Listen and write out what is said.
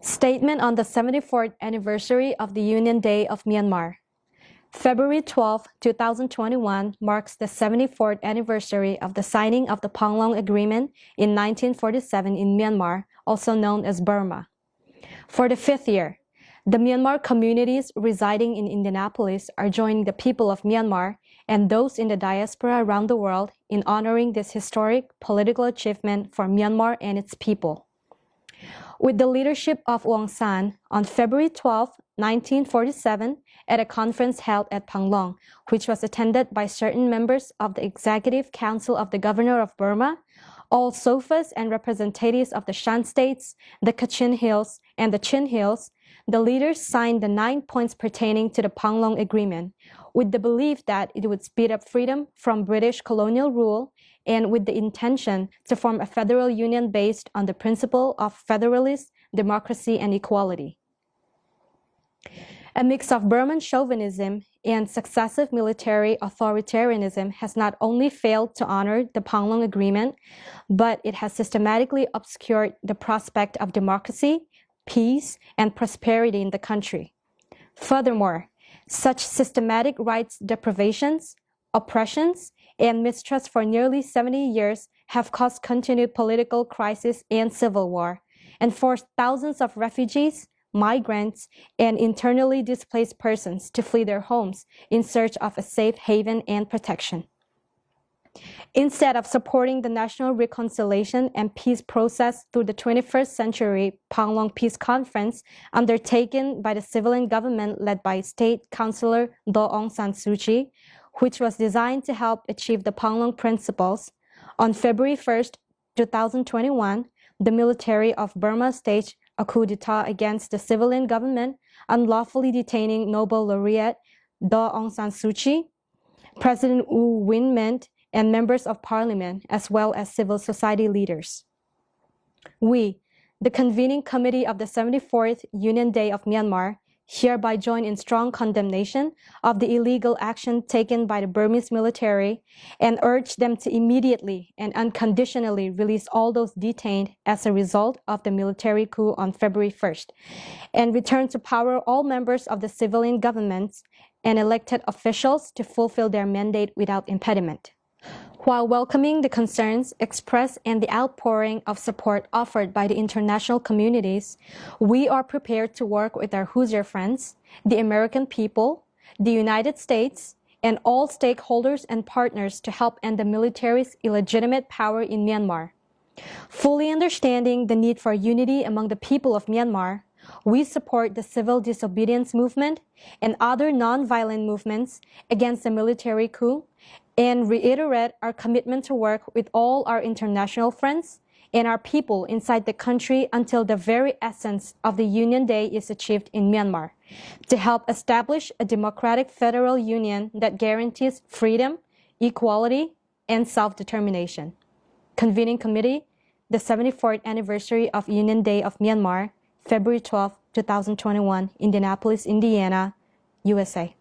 Statement on the 74th anniversary of the Union Day of Myanmar. February 12, 2021 marks the 74th anniversary of the signing of the Panglong Agreement in 1947 in Myanmar, also known as Burma. For the fifth year, the Myanmar communities residing in Indianapolis are joining the people of Myanmar and those in the diaspora around the world in honoring this historic political achievement for Myanmar and its people. With the leadership of Aung San, on February 12, 1947, at a conference held at Panglong, which was attended by certain members of the Executive Council of the Governor of Burma, all Sofas and representatives of the Shan states, the Kachin Hills, and the Chin Hills, the leaders signed the 9 points pertaining to the Panglong Agreement, with the belief that it would speed up freedom from British colonial rule and with the intention to form a federal union based on the principle of federalism, democracy, and equality. A mix of Burman chauvinism and successive military authoritarianism has not only failed to honor the Panglong Agreement, but it has systematically obscured the prospect of democracy, peace, and prosperity in the country. Furthermore, such systematic rights deprivations, oppressions, and mistrust for nearly 70 years have caused continued political crisis and civil war, and forced thousands of refugees, migrants, and internally displaced persons to flee their homes in search of a safe haven and protection. Instead of supporting the national reconciliation and peace process through the 21st century Panglong Peace Conference undertaken by the civilian government led by State Councillor Daw Aung San Suu Kyi, which was designed to help achieve the Panglong principles, on February 1, 2021, the military of Burma staged a coup d'etat against the civilian government, unlawfully detaining Nobel laureate Daw Aung San Suu Kyi, President U Win Myint, and members of parliament, as well as civil society leaders. We, the convening committee of the 74th Union Day of Myanmar, hereby join in strong condemnation of the illegal action taken by the Burmese military and urge them to immediately and unconditionally release all those detained as a result of the military coup on February 1st, and return to power all members of the civilian governments and elected officials to fulfill their mandate without impediment. While welcoming the concerns expressed and the outpouring of support offered by the international communities, we are prepared to work with our Hoosier friends, the American people, the United States, and all stakeholders and partners to help end the military's illegitimate power in Myanmar. Fully understanding the need for unity among the people of Myanmar, we support the civil disobedience movement and other non-violent movements against the military coup and reiterate our commitment to work with all our international friends and our people inside the country until the very essence of the Union Day is achieved in Myanmar, to help establish a democratic federal union that guarantees freedom, equality, and self-determination. Convening Committee, the 74th anniversary of Union Day of Myanmar, February 12, 2021, Indianapolis, Indiana, USA.